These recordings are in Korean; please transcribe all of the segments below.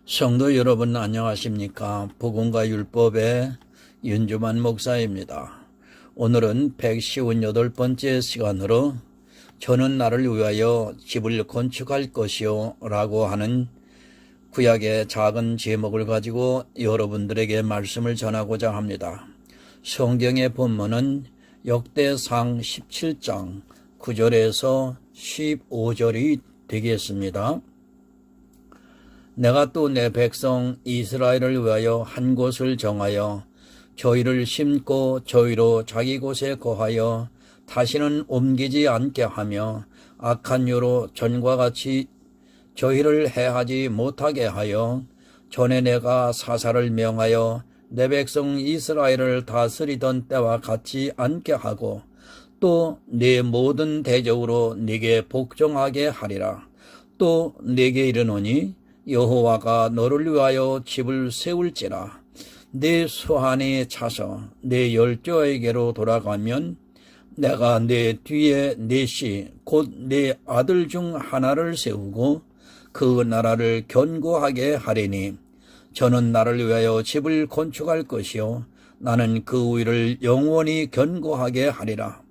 성도 여러분 안녕하십니까? 복음과 율법의 윤주만 목사입니다. 오늘은 158번째 시간으로 저는 나를 위하여 집을 건축할 것이요 라고 하는 구약의 작은 제목을 가지고 여러분들에게 말씀을 전하고자 합니다. 성경의 본문은 역대상 17장 9절에서 15절이 되겠습니다. 내가 또 내 백성 이스라엘을 위하여 한 곳을 정하여 저희를 심고 저희로 자기 곳에 거하여 다시는 옮기지 않게 하며 악한 요로 전과 같이 저희를 해하지 못하게 하여 전에 내가 사사를 명하여 내 백성 이스라엘을 다스리던 때와 같지 않게 하고 또 네 모든 대적으로 네게 복종하게 하리라. 또 네게 이르노니 여호와가 너를 위하여 집을 세울지라. 네 수한이 차서 네 열조에게로 돌아가면 내가 네 뒤에 넷이 곧 네 아들 중 하나를 세우고 그 나라를 견고하게 하리니 저는 나를 위하여 집을 건축할 것이요 나는 그 위를 영원히 견고하게 하리라.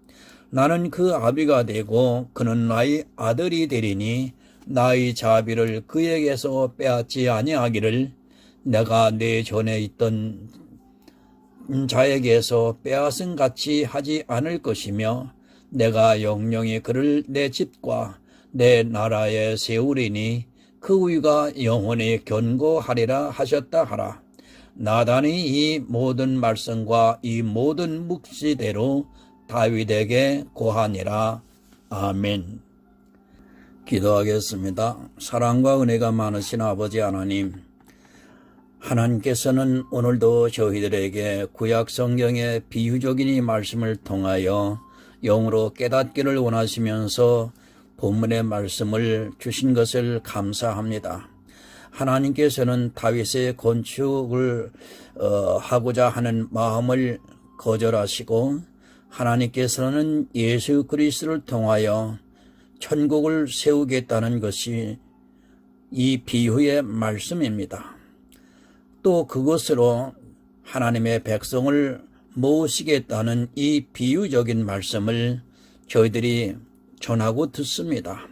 나는 그 아비가 되고 그는 나의 아들이 되리니 나의 자비를 그에게서 빼앗지 아니하기를 내가 내 전에 있던 자에게서 빼앗은 같이 하지 않을 것이며 내가 영영히 그를 내 집과 내 나라에 세우리니 그 위가 영원히 견고하리라 하셨다 하라. 나단이 이 모든 말씀과 이 모든 묵시대로 다윗에게 고하니라. 아멘. 기도하겠습니다. 사랑과 은혜가 많으신 아버지 하나님, 하나님께서는 오늘도 저희들에게 구약 성경의 비유적인 이 말씀을 통하여 영으로 깨닫기를 원하시면서 본문의 말씀을 주신 것을 감사합니다. 하나님께서는 다윗의 건축을 하고자 하는 마음을 거절하시고 하나님께서는 예수 그리스도를 통하여 천국을 세우겠다는 것이 이 비유의 말씀입니다. 또 그것으로 하나님의 백성을 모으시겠다는 이 비유적인 말씀을 저희들이 전하고 듣습니다.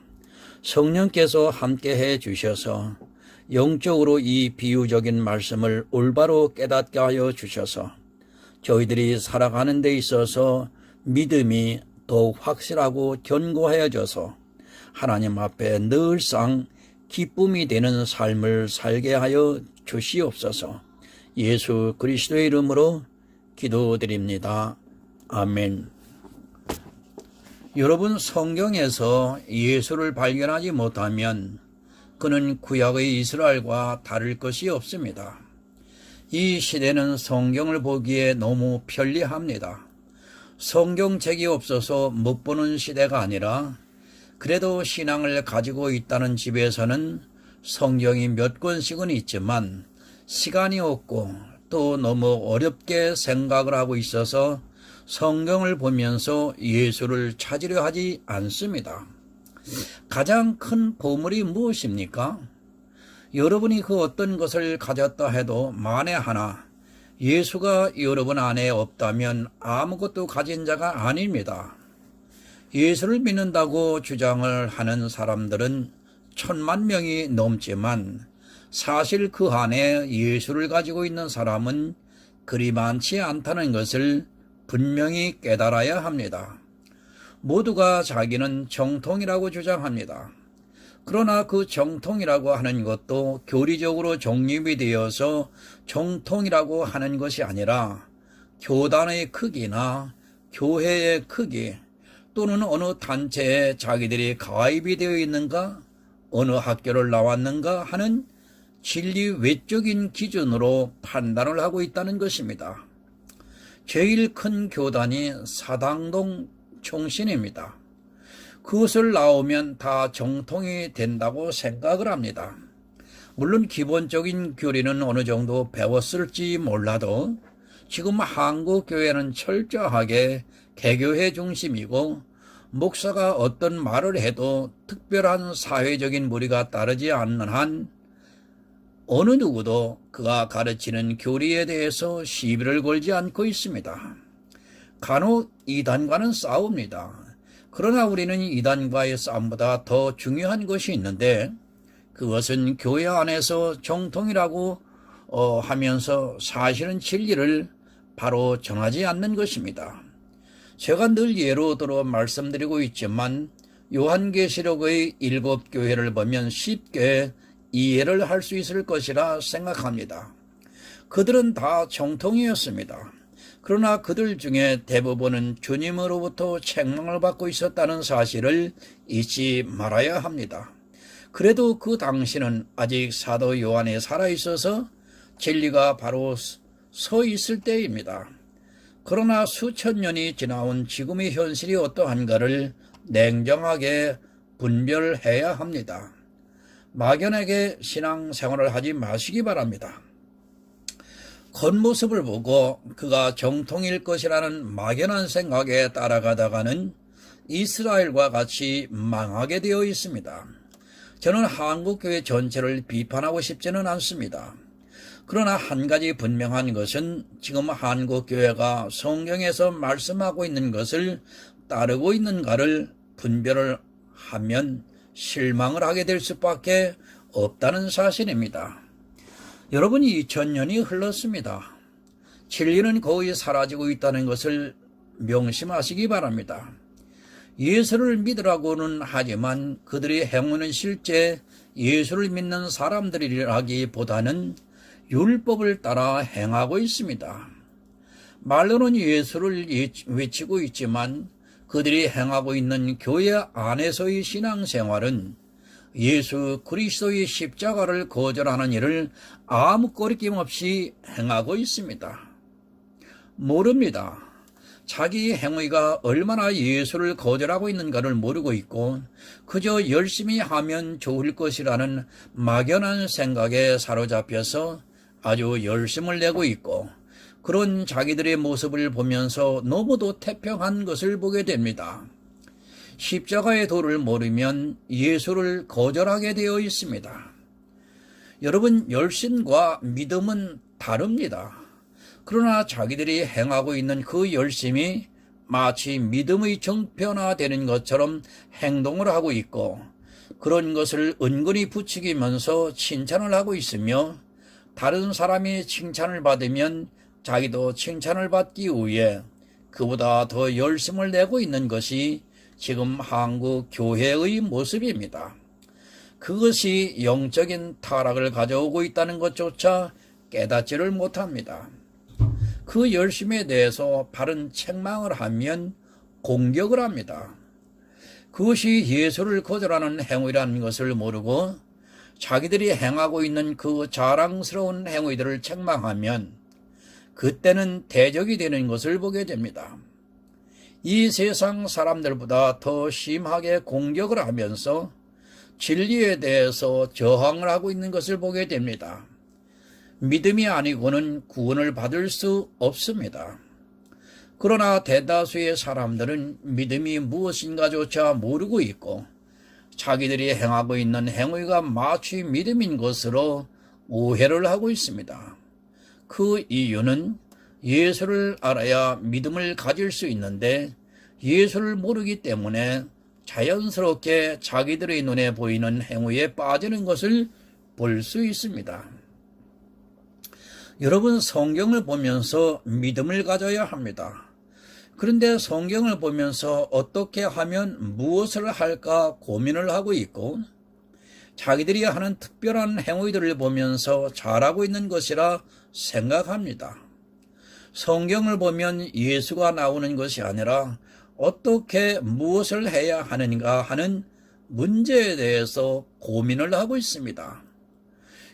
성령께서 함께해 주셔서 영적으로 이 비유적인 말씀을 올바로 깨닫게 하여 주셔서 저희들이 살아가는 데 있어서 믿음이 더욱 확실하고 견고해져서 하나님 앞에 늘상 기쁨이 되는 삶을 살게 하여 주시옵소서. 예수 그리스도의 이름으로 기도드립니다. 아멘. 여러분, 성경에서 예수를 발견하지 못하면 그는 구약의 이스라엘과 다를 것이 없습니다. 이 시대는 성경을 보기에 너무 편리합니다. 성경책이 없어서 못 보는 시대가 아니라 그래도 신앙을 가지고 있다는 집에서는 성경이 몇 권씩은 있지만 시간이 없고 또 너무 어렵게 생각을 하고 있어서 성경을 보면서 예수를 찾으려 하지 않습니다. 가장 큰 보물이 무엇입니까? 여러분이 그 어떤 것을 가졌다 해도 만에 하나 예수가 여러분 안에 없다면 아무것도 가진 자가 아닙니다. 예수를 믿는다고 주장을 하는 사람들은 1000만 명이 넘지만 사실 그 안에 예수를 가지고 있는 사람은 그리 많지 않다는 것을 분명히 깨달아야 합니다. 모두가 자기는 정통이라고 주장합니다. 그러나 그 정통이라고 하는 것도 교리적으로 정립이 되어서 정통이라고 하는 것이 아니라 교단의 크기나 교회의 크기 또는 어느 단체에 자기들이 가입이 되어 있는가, 어느 학교를 나왔는가 하는 진리 외적인 기준으로 판단을 하고 있다는 것입니다. 제일 큰 교단이 사당동 총신입니다. 그것을 나오면 다 정통이 된다고 생각을 합니다. 물론 기본적인 교리는 어느 정도 배웠을지 몰라도 지금 한국 교회는 철저하게 개교회 중심이고 목사가 어떤 말을 해도 특별한 사회적인 무리가 따르지 않는 한 어느 누구도 그가 가르치는 교리에 대해서 시비를 걸지 않고 있습니다. 간혹 이단과는 싸웁니다. 그러나 우리는 이단과의 싸움보다 더 중요한 것이 있는데 그것은 교회 안에서 정통이라고 하면서 사실은 진리를 바로 전하지 않는 것입니다. 제가 늘 예로 들어 말씀드리고 있지만 요한계시록의 7교회를 보면 쉽게 이해를 할 수 있을 것이라 생각합니다. 그들은 다 정통이었습니다. 그러나 그들 중에 대부분은 주님으로부터 책망을 받고 있었다는 사실을 잊지 말아야 합니다. 그래도 그 당시는 아직 사도 요한이 살아있어서 진리가 바로 서 있을 때입니다. 그러나 수천 년이 지나온 지금의 현실이 어떠한가를 냉정하게 분별해야 합니다. 막연하게 신앙생활을 하지 마시기 바랍니다. 겉모습을 보고 그가 정통일 것이라는 막연한 생각에 따라가다가는 이스라엘과 같이 망하게 되어 있습니다. 저는 한국교회 전체를 비판하고 싶지는 않습니다. 그러나 한 가지 분명한 것은 지금 한국교회가 성경에서 말씀하고 있는 것을 따르고 있는가를 분별을 하면 실망을 하게 될 수밖에 없다는 사실입니다. 여러분, 2000년이 흘렀습니다. 진리는 거의 사라지고 있다는 것을 명심하시기 바랍니다. 예수를 믿으라고는 하지만 그들의 행위는 실제 예수를 믿는 사람들이라기보다는 율법을 따라 행하고 있습니다. 말로는 예수를 외치고 있지만 그들이 행하고 있는 교회 안에서의 신앙생활은 예수 그리스도의 십자가를 거절하는 일을 아무 거리낌 없이 행하고 있습니다. 모릅니다. 자기 행위가 얼마나 예수를 거절하고 있는가를 모르고 있고 그저 열심히 하면 좋을 것이라는 막연한 생각에 사로잡혀서 아주 열심을 내고 있고 그런 자기들의 모습을 보면서 너무도 태평한 것을 보게 됩니다. 십자가의 도를 모르면 예수를 거절하게 되어 있습니다. 여러분, 열심과 믿음은 다릅니다. 그러나 자기들이 행하고 있는 그 열심이 마치 믿음의 정편화되는 것처럼 행동을 하고 있고 그런 것을 은근히 부추기면서 칭찬을 하고 있으며 다른 사람이 칭찬을 받으면 자기도 칭찬을 받기 위해 그보다 더 열심을 내고 있는 것이 지금 한국 교회의 모습입니다. 그것이 영적인 타락을 가져오고 있다는 것조차 깨닫지를 못합니다. 그 열심에 대해서 바른 책망을 하면 공격을 합니다. 그것이 예수를 거절하는 행위라는 것을 모르고 자기들이 행하고 있는 그 자랑스러운 행위들을 책망하면 그때는 대적이 되는 것을 보게 됩니다. 이 세상 사람들보다 더 심하게 공격을 하면서 진리에 대해서 저항을 하고 있는 것을 보게 됩니다. 믿음이 아니고는 구원을 받을 수 없습니다. 그러나 대다수의 사람들은 믿음이 무엇인가조차 모르고 있고 자기들이 행하고 있는 행위가 마치 믿음인 것으로 오해를 하고 있습니다. 그 이유는 예수를 알아야 믿음을 가질 수 있는데 예수를 모르기 때문에 자연스럽게 자기들의 눈에 보이는 행위에 빠지는 것을 볼 수 있습니다. 여러분, 성경을 보면서 믿음을 가져야 합니다. 그런데 성경을 보면서 어떻게 하면 무엇을 할까 고민을 하고 있고 자기들이 하는 특별한 행위들을 보면서 잘하고 있는 것이라 생각합니다. 성경을 보면 예수가 나오는 것이 아니라 어떻게 무엇을 해야 하는가 하는 문제에 대해서 고민을 하고 있습니다.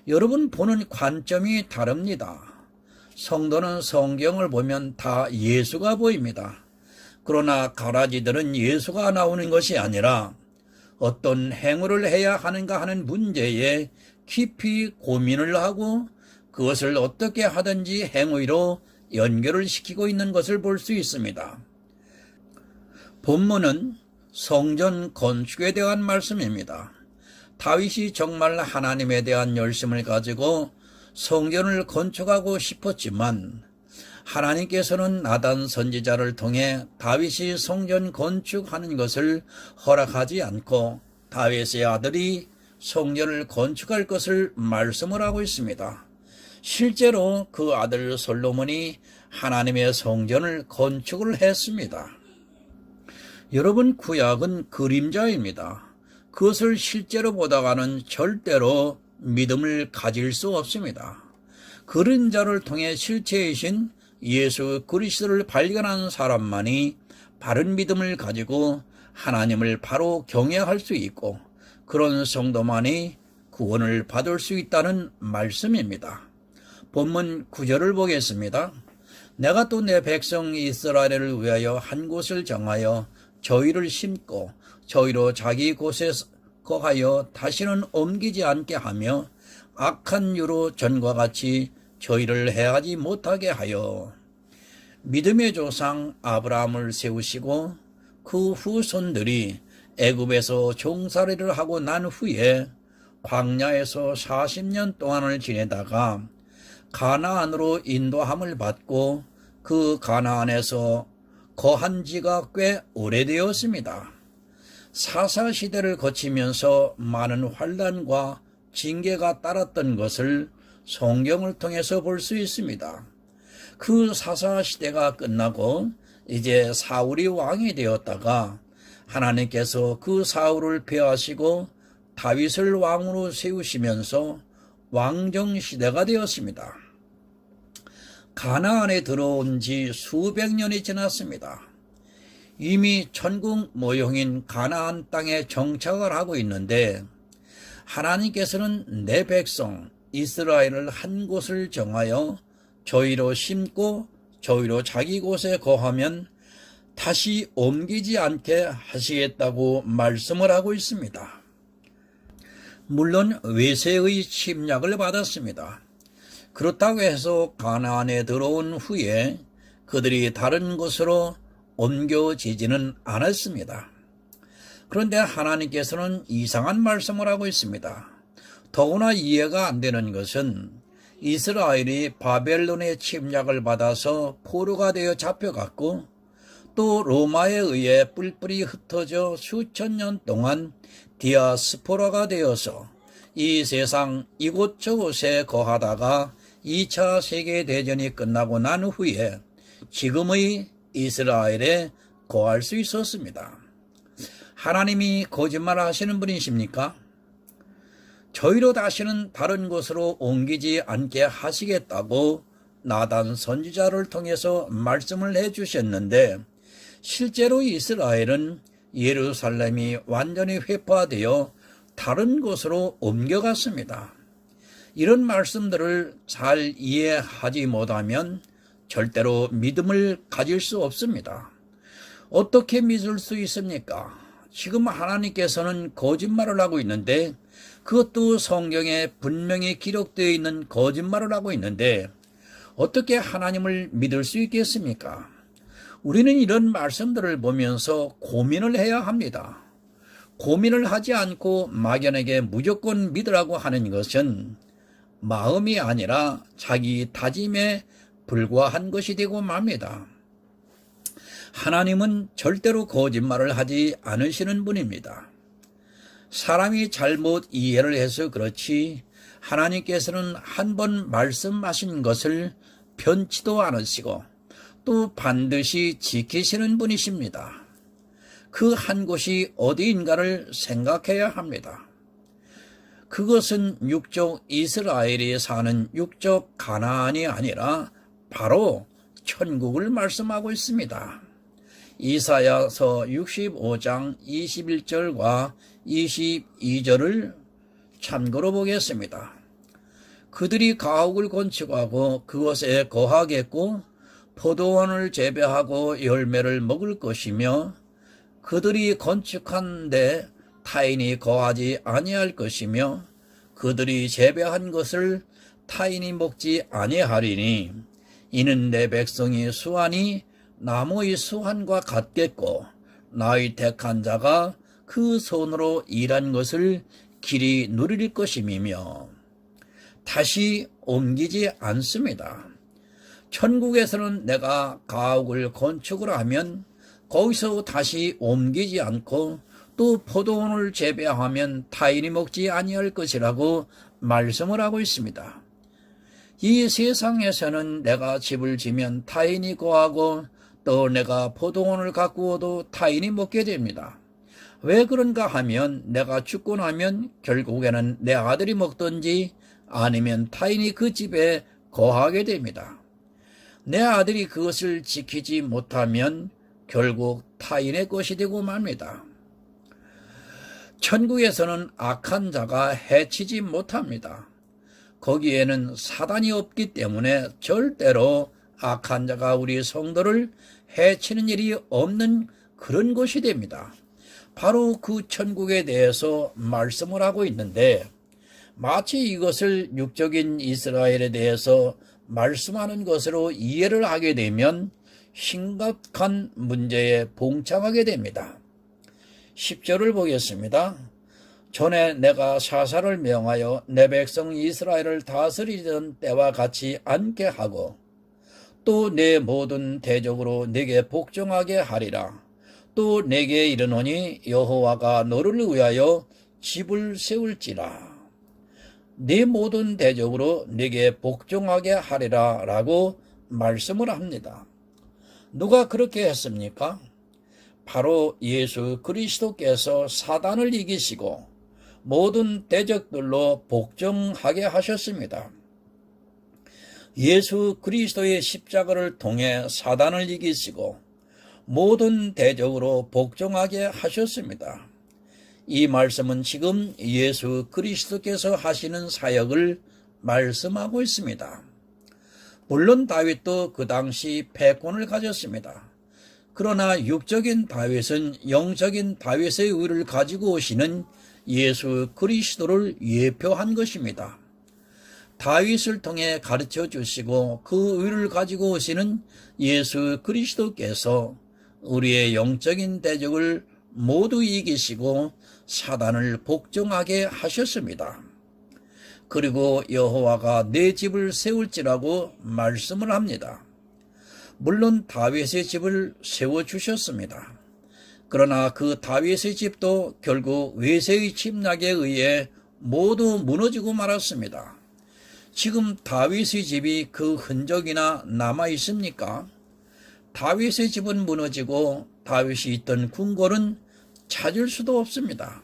여러분, 보는 관점이 다릅니다. 성도는 성경을 보면 다 예수가 보입니다. 그러나 가라지들은 예수가 나오는 것이 아니라 어떤 행위를 해야 하는가 하는 문제에 깊이 고민을 하고 그것을 어떻게 하든지 행위로 연결을 시키고 있는 것을 볼 수 있습니다. 본문은 성전 건축에 대한 말씀입니다. 다윗이 정말 하나님에 대한 열심을 가지고 성전을 건축하고 싶었지만 하나님께서는 나단 선지자를 통해 다윗이 성전 건축하는 것을 허락하지 않고 다윗의 아들이 성전을 건축할 것을 말씀을 하고 있습니다. 실제로 그 아들 솔로몬이 하나님의 성전을 건축을 했습니다. 여러분, 구약은 그림자입니다. 그것을 실제로 보다가는 절대로 믿음을 가질 수 없습니다. 그림자를 통해 실체이신 예수 그리스도를 발견한 사람만이 바른 믿음을 가지고 하나님을 바로 경외할 수 있고 그런 성도만이 구원을 받을 수 있다는 말씀입니다. 본문 9절을 보겠습니다. 내가 또 내 백성 이스라엘을 위하여 한 곳을 정하여 저희를 심고 저희로 자기 곳에 거하여 다시는 옮기지 않게 하며 악한 유로 전과 같이 저희를 해하지 못하게 하여 믿음의 조상 아브라함을 세우시고 그 후손들이 애굽에서 종살이를 하고 난 후에 광야에서 40년 동안을 지내다가 가나안으로 인도함을 받고 그 가나안에서 거한 지가 꽤 오래되었습니다. 사사시대를 거치면서 많은 환난과 징계가 따랐던 것을 성경을 통해서 볼 수 있습니다. 그 사사시대가 끝나고 이제 사울이 왕이 되었다가 하나님께서 그 사울을 폐하시고 다윗을 왕으로 세우시면서 왕정시대가 되었습니다. 가나안에 들어온 지 수백 년이 지났습니다. 이미 천국 모형인 가나안 땅에 정착을 하고 있는데 하나님께서는 내 백성 이스라엘을 한 곳을 정하여 저희로 심고 저희로 자기 곳에 거하면 다시 옮기지 않게 하시겠다고 말씀을 하고 있습니다. 물론 외세의 침략을 받았습니다. 그렇다고 해서 가나안에 들어온 후에 그들이 다른 곳으로 옮겨지지는 않았습니다. 그런데 하나님께서는 이상한 말씀을 하고 있습니다. 더구나 이해가 안 되는 것은 이스라엘이 바벨론의 침략을 받아서 포로가 되어 잡혀갔고 또 로마에 의해 뿔뿔이 흩어져 수천 년 동안 디아스포라가 되어서 이 세상 이곳저곳에 거하다가 2차 세계대전이 끝나고 난 후에 지금의 이스라엘에 거할 수 있었습니다. 하나님이 거짓말 하시는 분이십니까? 저희로 다시는 다른 곳으로 옮기지 않게 하시겠다고 나단 선지자를 통해서 말씀을 해주셨는데 실제로 이스라엘은 예루살렘이 완전히 회파되어 다른 곳으로 옮겨갔습니다. 이런 말씀들을 잘 이해하지 못하면 절대로 믿음을 가질 수 없습니다. 어떻게 믿을 수 있습니까? 지금 하나님께서는 거짓말을 하고 있는데 그것도 성경에 분명히 기록되어 있는 거짓말을 하고 있는데 어떻게 하나님을 믿을 수 있겠습니까? 우리는 이런 말씀들을 보면서 고민을 해야 합니다. 고민을 하지 않고 막연하게 무조건 믿으라고 하는 것은 마음이 아니라 자기 다짐에 불과한 것이 되고 맙니다. 하나님은 절대로 거짓말을 하지 않으시는 분입니다. 사람이 잘못 이해를 해서 그렇지 하나님께서는 한 번 말씀하신 것을 변치도 않으시고 또 반드시 지키시는 분이십니다. 그 한 곳이 어디인가를 생각해야 합니다. 그것은 육적 이스라엘이 사는 육적 가나안이 아니라 바로 천국을 말씀하고 있습니다. 이사야서 65장 21절과 22절을 참고로 보겠습니다. 그들이 가옥을 건축하고 그곳에 거하겠고 포도원을 재배하고 열매를 먹을 것이며 그들이 건축한 데 타인이 거하지 아니할 것이며 그들이 재배한 것을 타인이 먹지 아니하리니 이는 내 백성이 수완이 나무의 수완과 같겠고 나의 택한 자가 그 손으로 일한 것을 길이 누릴 것임이며 다시 옮기지 않습니다. 천국에서는 내가 가옥을 건축을 하면 거기서 다시 옮기지 않고 또 포도원을 재배하면 타인이 먹지 아니할 것이라고 말씀을 하고 있습니다. 이 세상에서는 내가 집을 지면 타인이 거하고 또 내가 포도원을 가꾸어도 타인이 먹게 됩니다. 왜 그런가 하면 내가 죽고 나면 결국에는 내 아들이 먹든지 아니면 타인이 그 집에 거하게 됩니다. 내 아들이 그것을 지키지 못하면 결국 타인의 것이 되고 맙니다. 천국에서는 악한 자가 해치지 못합니다. 거기에는 사단이 없기 때문에 절대로 악한 자가 우리 성도를 해치는 일이 없는 그런 곳이 됩니다. 바로 그 천국에 대해서 말씀을 하고 있는데 마치 이것을 육적인 이스라엘에 대해서 말씀하는 것으로 이해를 하게 되면 심각한 문제에 봉착하게 됩니다. 10절을 보겠습니다. 전에 내가 사사를 명하여 내 백성 이스라엘을 다스리던 때와 같이 않게 하고 또 내 모든 대적으로 내게 복종하게 하리라. 또 내게 이르노니 여호와가 너를 위하여 집을 세울지라. 네 모든 대적으로 네게 복종하게 하리라 라고 말씀을 합니다. 누가 그렇게 했습니까? 바로 예수 그리스도께서 사단을 이기시고 모든 대적들로 복종하게 하셨습니다. 예수 그리스도의 십자가를 통해 사단을 이기시고 모든 대적으로 복종하게 하셨습니다. 이 말씀은 지금 예수 그리스도께서 하시는 사역을 말씀하고 있습니다. 물론 다윗도 그 당시 패권을 가졌습니다. 그러나 육적인 다윗은 영적인 다윗의 의를 가지고 오시는 예수 그리스도를 예표한 것입니다. 다윗을 통해 가르쳐 주시고 그 의를 가지고 오시는 예수 그리스도께서 우리의 영적인 대적을 모두 이기시고 사단을 복종하게 하셨습니다. 그리고 여호와가 내 집을 세울지라고 말씀을 합니다. 물론 다윗의 집을 세워주셨습니다. 그러나 그 다윗의 집도 결국 외세의 침략에 의해 모두 무너지고 말았습니다. 지금 다윗의 집이 그 흔적이나 남아 있습니까? 다윗의 집은 무너지고 다윗이 있던 궁궐은 찾을 수도 없습니다.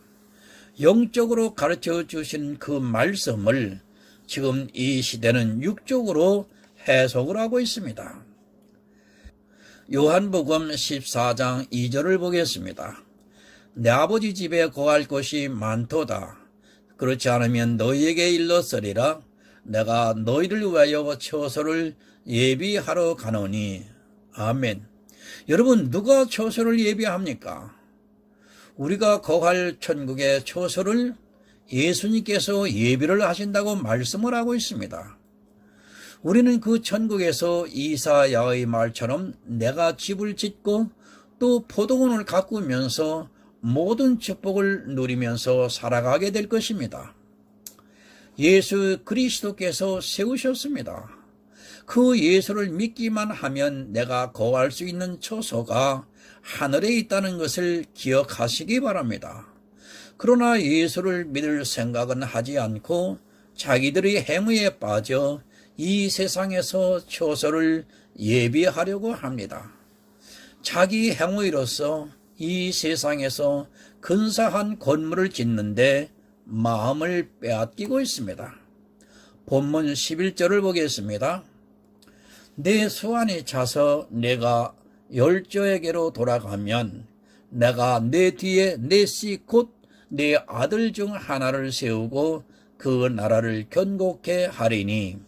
영적으로 가르쳐 주신 그 말씀을 지금 이 시대는 육적으로 해석을 하고 있습니다. 요한복음 14장 2절을 보겠습니다. 내 아버지 집에 거할 곳이 많도다. 그렇지 않으면 너희에게 일렀으리라. 내가 너희를 위하여 처소를 예비하러 가노니. 아멘. 여러분, 누가 처소를 예비합니까? 우리가 거할 천국의 처소를 예수님께서 예비를 하신다고 말씀을 하고 있습니다. 우리는 그 천국에서 이사야의 말처럼 내가 집을 짓고 또 포도원을 가꾸면서 모든 축복을 누리면서 살아가게 될 것입니다. 예수 그리스도께서 세우셨습니다. 그 예수를 믿기만 하면 내가 거할 수 있는 처소가 하늘에 있다는 것을 기억하시기 바랍니다. 그러나 예수를 믿을 생각은 하지 않고 자기들의 행위에 빠져 이 세상에서 처소를 예비하려고 합니다. 자기 행위로서 이 세상에서 근사한 건물을 짓는데 마음을 빼앗기고 있습니다. 본문 11절을 보겠습니다. 내 수완이 차서 내가 열조에게로 돌아가면 내가 내 뒤에 넷이 곧 내 아들 중 하나를 세우고 그 나라를 견고케 하리니.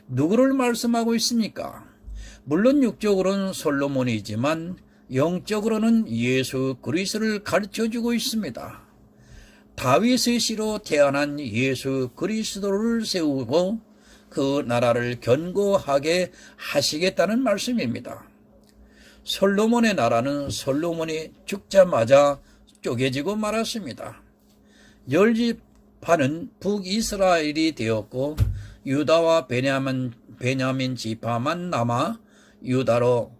누구를 말씀하고 있습니까? 물론 육적으로는 솔로몬이지만 영적으로는 예수 그리스도를 가르쳐주고 있습니다. 다윗의 씨로 태어난 예수 그리스도를 세우고 그 나라를 견고하게 하시겠다는 말씀입니다. 솔로몬의 나라는 솔로몬이 죽자마자 쪼개지고 말았습니다. 10집 반은 북이스라엘이 되었고 유다와 베냐민 지파만 남아 유다로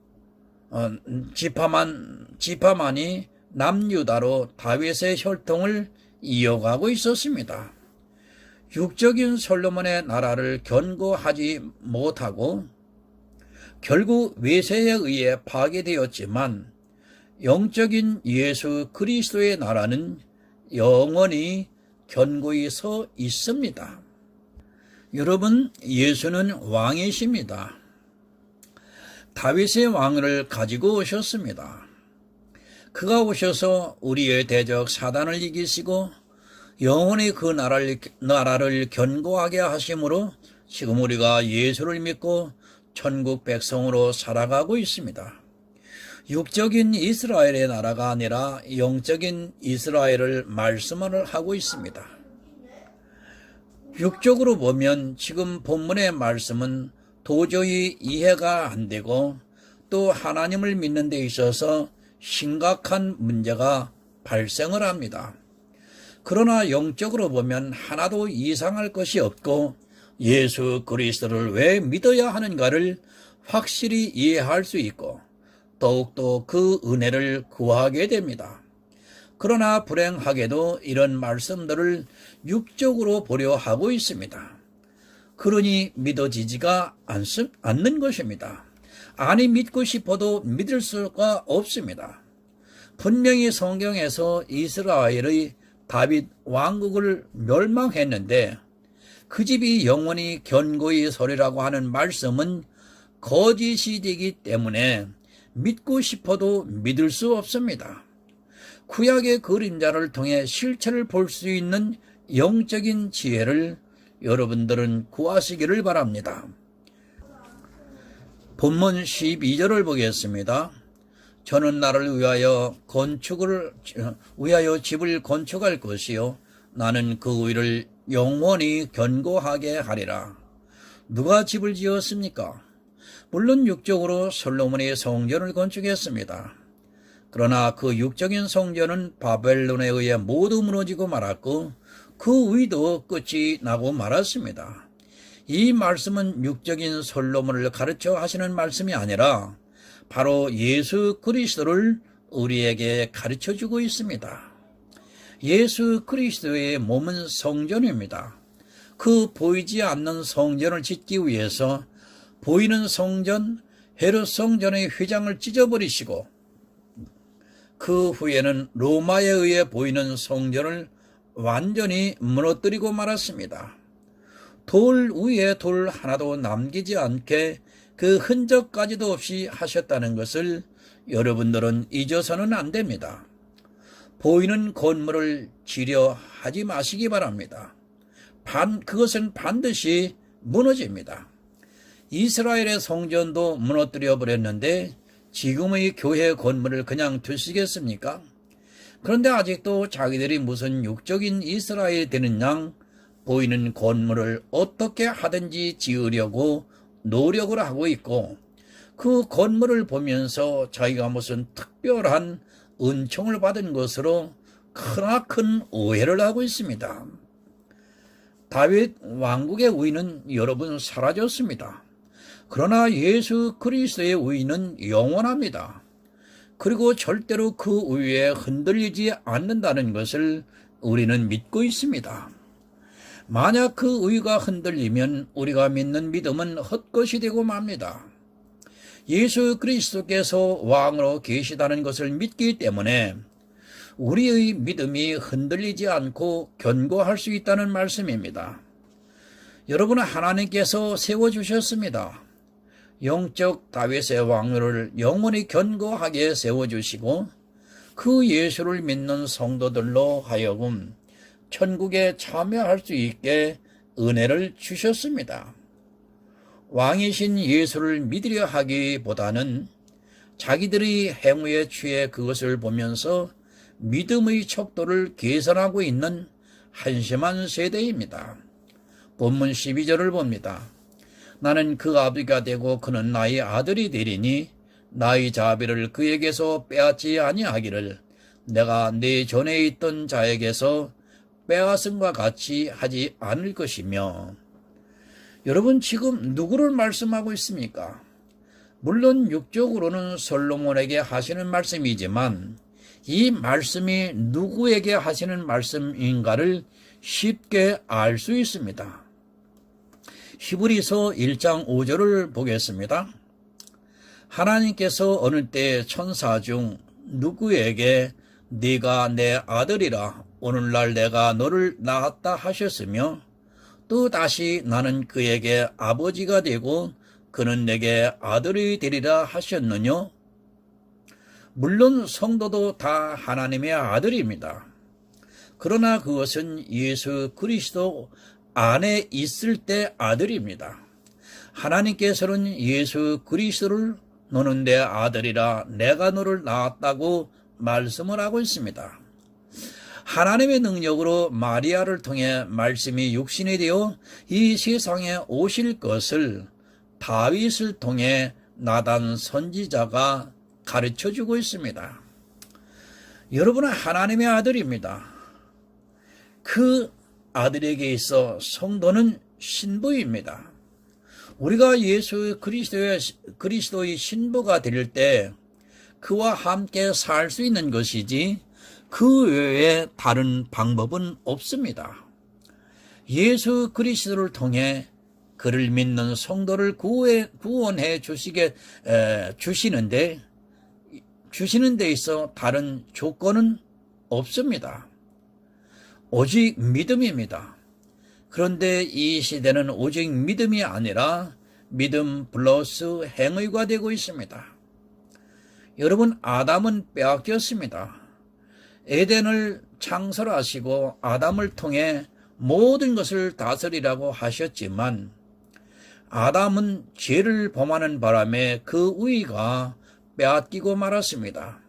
지파만이 남유다로 다윗의 혈통을 이어가고 있었습니다. 육적인 솔로몬의 나라를 견고하지 못하고 결국 외세에 의해 파괴되었지만 영적인 예수 그리스도의 나라는 영원히 견고히 서 있습니다. 여러분, 예수는 왕이십니다. 다윗의 왕을 가지고 오셨습니다. 그가 오셔서 우리의 대적 사단을 이기시고 영원히 그 나라를 견고하게 하심으로 지금 우리가 예수를 믿고 천국 백성으로 살아가고 있습니다. 육적인 이스라엘의 나라가 아니라 영적인 이스라엘을 말씀을 하고 있습니다. 육적으로 보면 지금 본문의 말씀은 도저히 이해가 안 되고 또 하나님을 믿는 데 있어서 심각한 문제가 발생을 합니다. 그러나 영적으로 보면 하나도 이상할 것이 없고 예수 그리스도를 왜 믿어야 하는가를 확실히 이해할 수 있고 더욱더 그 은혜를 구하게 됩니다. 그러나 불행하게도 이런 말씀들을 육적으로 보려 하고 있습니다. 그러니 믿어지지가 않는 것입니다. 아니 믿고 싶어도 믿을 수가 없습니다. 분명히 성경에서 이스라엘의 다윗 왕국을 멸망했는데 그 집이 영원히 견고히 서리라고 하는 말씀은 거짓이 되기 때문에 믿고 싶어도 믿을 수 없습니다. 구약의 그림자를 통해 실체를 볼 수 있는 영적인 지혜를 여러분들은 구하시기를 바랍니다. 본문 12절을 보겠습니다. 저는 나를 위하여 집을 건축할 것이요 나는 그 위를 영원히 견고하게 하리라. 누가 집을 지었습니까? 물론 육적으로 솔로몬이 성전을 건축했습니다. 그러나 그 육적인 성전은 바벨론에 의해 모두 무너지고 말았고 그 위도 끝이 나고 말았습니다. 이 말씀은 육적인 솔로몬을 가르쳐 하시는 말씀이 아니라 바로 예수 그리스도를 우리에게 가르쳐 주고 있습니다. 예수 그리스도의 몸은 성전입니다. 그 보이지 않는 성전을 짓기 위해서 보이는 성전, 헤롯 성전의 휘장을 찢어버리시고 그 후에는 로마에 의해 보이는 성전을 완전히 무너뜨리고 말았습니다. 돌 위에 돌 하나도 남기지 않게 그 흔적까지도 없이 하셨다는 것을 여러분들은 잊어서는 안 됩니다. 보이는 건물을 지려 하지 마시기 바랍니다. 그것은 반드시 무너집니다. 이스라엘의 성전도 무너뜨려 버렸는데 지금의 교회 건물을 그냥 두시겠습니까? 그런데 아직도 자기들이 무슨 육적인 이스라엘이 되는 양 보이는 건물을 어떻게 하든지 지으려고 노력을 하고 있고 그 건물을 보면서 자기가 무슨 특별한 은총을 받은 것으로 크나큰 오해를 하고 있습니다. 다윗 왕국의 위는 여러분 사라졌습니다. 그러나 예수 그리스도의 위는 영원합니다. 그리고 절대로 그 위에 흔들리지 않는다는 것을 우리는 믿고 있습니다. 만약 그 위가 흔들리면 우리가 믿는 믿음은 헛것이 되고 맙니다. 예수 그리스도께서 왕으로 계시다는 것을 믿기 때문에 우리의 믿음이 흔들리지 않고 견고할 수 있다는 말씀입니다. 여러분은 하나님께서 세워주셨습니다. 영적 다윗의 왕을 영원히 견고하게 세워주시고 그 예수를 믿는 성도들로 하여금 천국에 참여할 수 있게 은혜를 주셨습니다. 왕이신 예수를 믿으려 하기보다는 자기들의 행위에 취해 그것을 보면서 믿음의 척도를 개선하고 있는 한심한 세대입니다. 본문 12절을 봅니다. 나는 그 아비가 되고 그는 나의 아들이 되리니 나의 자비를 그에게서 빼앗지 아니하기를 내가 네 전에 있던 자에게서 빼앗음과 같이 하지 않을 것이며. 여러분, 지금 누구를 말씀하고 있습니까? 물론 육적으로는 솔로몬에게 하시는 말씀이지만 이 말씀이 누구에게 하시는 말씀인가를 쉽게 알 수 있습니다. 히브리서 1장 5절을 보겠습니다. 하나님께서 어느 때 천사 중 누구에게 네가 내 아들이라 오늘날 내가 너를 낳았다 하셨으며 또 다시 나는 그에게 아버지가 되고 그는 내게 아들이 되리라 하셨느뇨? 물론 성도도 다 하나님의 아들입니다. 그러나 그것은 예수 그리스도 안에 있을 때 아들입니다. 하나님께서는 예수 그리스도를 너는 내 아들이라 내가 너를 낳았다고 말씀을 하고 있습니다. 하나님의 능력으로 마리아를 통해 말씀이 육신이 되어 이 세상에 오실 것을 다윗을 통해 나단 선지자가 가르쳐주고 있습니다. 여러분은 하나님의 아들입니다. 그 아들에게 있어 성도는 신부입니다. 우리가 예수 그리스도의 신부가 될 때 그와 함께 살 수 있는 것이지 그 외에 다른 방법은 없습니다. 예수 그리스도를 통해 그를 믿는 성도를 구원해 주시는 데 있어 다른 조건은 없습니다. 오직 믿음입니다. 그런데 이 시대는 오직 믿음이 아니라 믿음 플러스 행위가 되고 있습니다. 여러분, 아담은 빼앗겼습니다. 에덴을 창설하시고 아담을 통해 모든 것을 다스리라고 하셨지만 아담은 죄를 범하는 바람에 그 우위가 빼앗기고 말았습니다.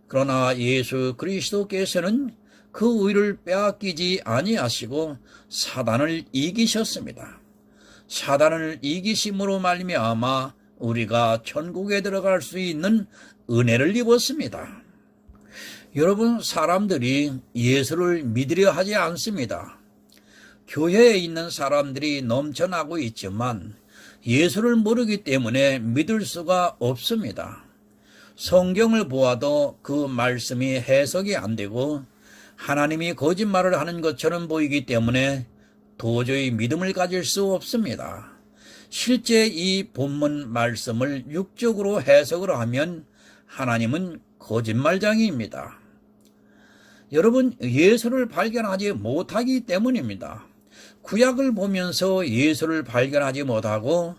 그러나 예수 그리스도께서는 그 우위를 빼앗기지 아니하시고 사단을 이기셨습니다. 사단을 이기심으로 말미암아 우리가 천국에 들어갈 수 있는 은혜를 입었습니다. 여러분, 사람들이 예수를 믿으려 하지 않습니다. 교회에 있는 사람들이 넘쳐나고 있지만 예수를 모르기 때문에 믿을 수가 없습니다. 성경을 보아도 그 말씀이 해석이 안 되고 하나님이 거짓말을 하는 것처럼 보이기 때문에 도저히 믿음을 가질 수 없습니다. 실제 이 본문 말씀을 육적으로 해석을 하면 하나님은 거짓말장이입니다. 여러분, 예수를 발견하지 못하기 때문입니다. 구약을 보면서 예수를 발견하지 못하고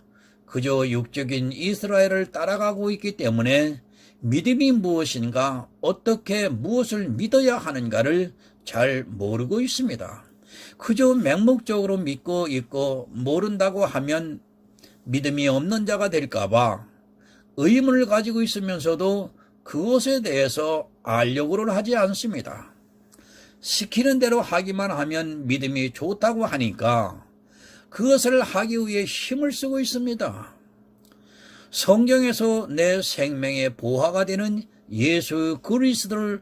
그저 육적인 이스라엘을 따라가고 있기 때문에 믿음이 무엇인가, 어떻게 무엇을 믿어야 하는가를 잘 모르고 있습니다. 그저 맹목적으로 믿고 있고 모른다고 하면 믿음이 없는 자가 될까봐 의문을 가지고 있으면서도 그것에 대해서 알려고를 하지 않습니다. 시키는 대로 하기만 하면 믿음이 좋다고 하니까 그것을 하기 위해 힘을 쓰고 있습니다. 성경에서 내 생명의 보화가 되는 예수 그리스도를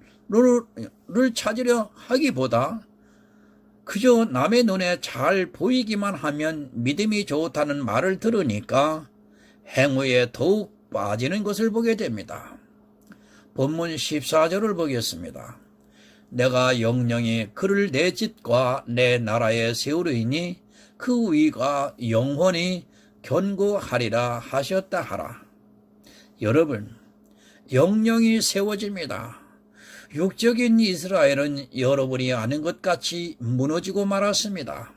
찾으려 하기보다 그저 남의 눈에 잘 보이기만 하면 믿음이 좋다는 말을 들으니까 행위에 더욱 빠지는 것을 보게 됩니다. 본문 14절을 보겠습니다. 내가 영영이 그를 내 짓과 내 나라에 세우리니 그 위가 영원히 견고하리라 하셨다 하라. 여러분, 영영이 세워집니다. 육적인 이스라엘은 여러분이 아는 것 같이 무너지고 말았습니다.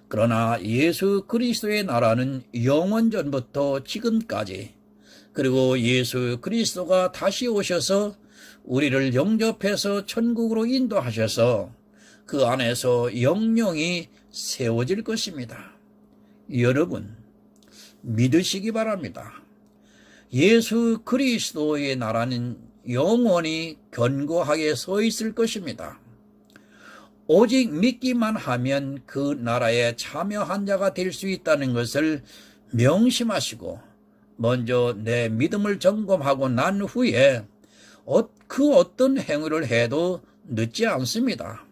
그러나 예수 그리스도의 나라는 영원전부터 지금까지, 그리고 예수 그리스도가 다시 오셔서 우리를 영접해서 천국으로 인도하셔서 그 안에서 영영이 세워질 것입니다. 여러분, 믿으시기 바랍니다. 예수 그리스도의 나라는 영원히 견고하게 서 있을 것입니다. 오직 믿기만 하면 그 나라에 참여한 자가 될 수 있다는 것을 명심하시고 먼저 내 믿음을 점검하고 난 후에 그 어떤 행위를 해도 늦지 않습니다.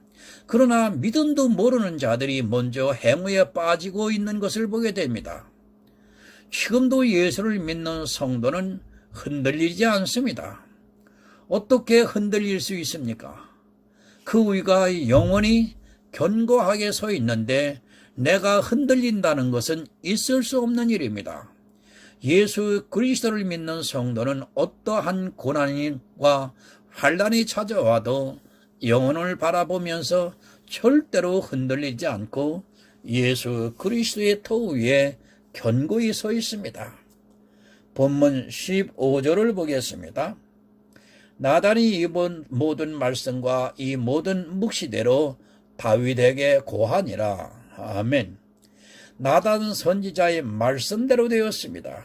그러나 믿음도 모르는 자들이 먼저 행위에 빠지고 있는 것을 보게 됩니다. 지금도 예수를 믿는 성도는 흔들리지 않습니다. 어떻게 흔들릴 수 있습니까? 그 위가 영원히 견고하게 서 있는데 내가 흔들린다는 것은 있을 수 없는 일입니다. 예수 그리스도를 믿는 성도는 어떠한 고난과 환난이 찾아와도 영혼을 바라보면서 절대로 흔들리지 않고 예수 그리스도의 터 위에 견고히 서 있습니다. 본문 15절을 보겠습니다. 나단이 입은 모든 말씀과 이 모든 묵시대로 다윗에게 고하니라. 아멘. 나단 선지자의 말씀대로 되었습니다.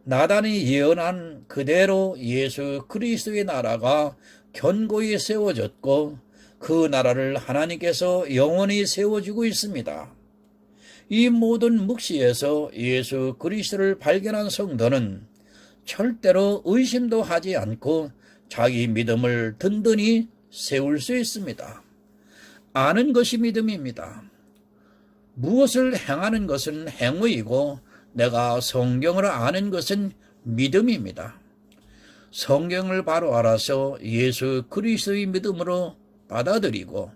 나단이 예언한 그대로 예수 그리스도의 나라가 견고히 세워졌고 그 나라를 하나님께서 영원히 세워주고 있습니다. 이 모든 묵시에서 예수 그리스도를 발견한 성도는 절대로 의심도 하지 않고 자기 믿음을 든든히 세울 수 있습니다. 아는 것이 믿음입니다. 무엇을 행하는 것은 행위이고 내가 성경을 아는 것은 믿음입니다. 성경을 바로 알아서 예수 그리스도의 믿음으로 받아들이고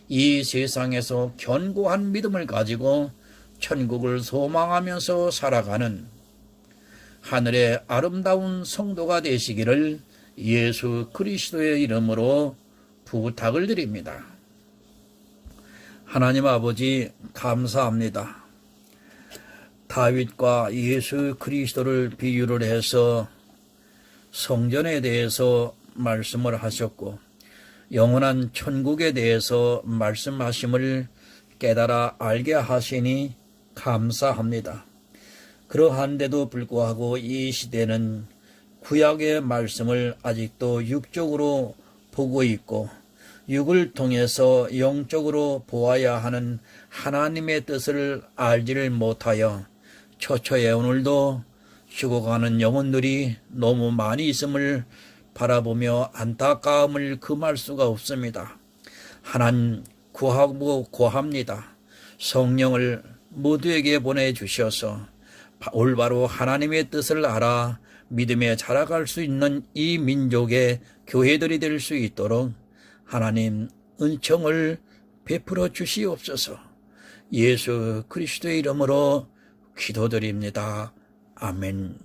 이 세상에서 견고한 믿음을 가지고 천국을 소망하면서 살아가는 하늘의 아름다운 성도가 되시기를 예수 그리스도의 이름으로 부탁을 드립니다. 하나님 아버지 감사합니다. 다윗과 예수 그리스도를 비유를 해서 성전에 대해서 말씀을 하셨고 영원한 천국에 대해서 말씀하심을 깨달아 알게 하시니 감사합니다. 그러한데도 불구하고 이 시대는 구약의 말씀을 아직도 육적으로 보고 있고 육을 통해서 영적으로 보아야 하는 하나님의 뜻을 알지를 못하여 처처의 오늘도 죽어가는 영혼들이 너무 많이 있음을 바라보며 안타까움을 금할 수가 없습니다. 하나님 구하고 고합니다. 성령을 모두에게 보내주셔서 올바로 하나님의 뜻을 알아 믿음에 자라갈 수 있는 이 민족의 교회들이 될 수 있도록 하나님 은총을 베풀어 주시옵소서. 예수 그리스도의 이름으로 기도드립니다. 아멘.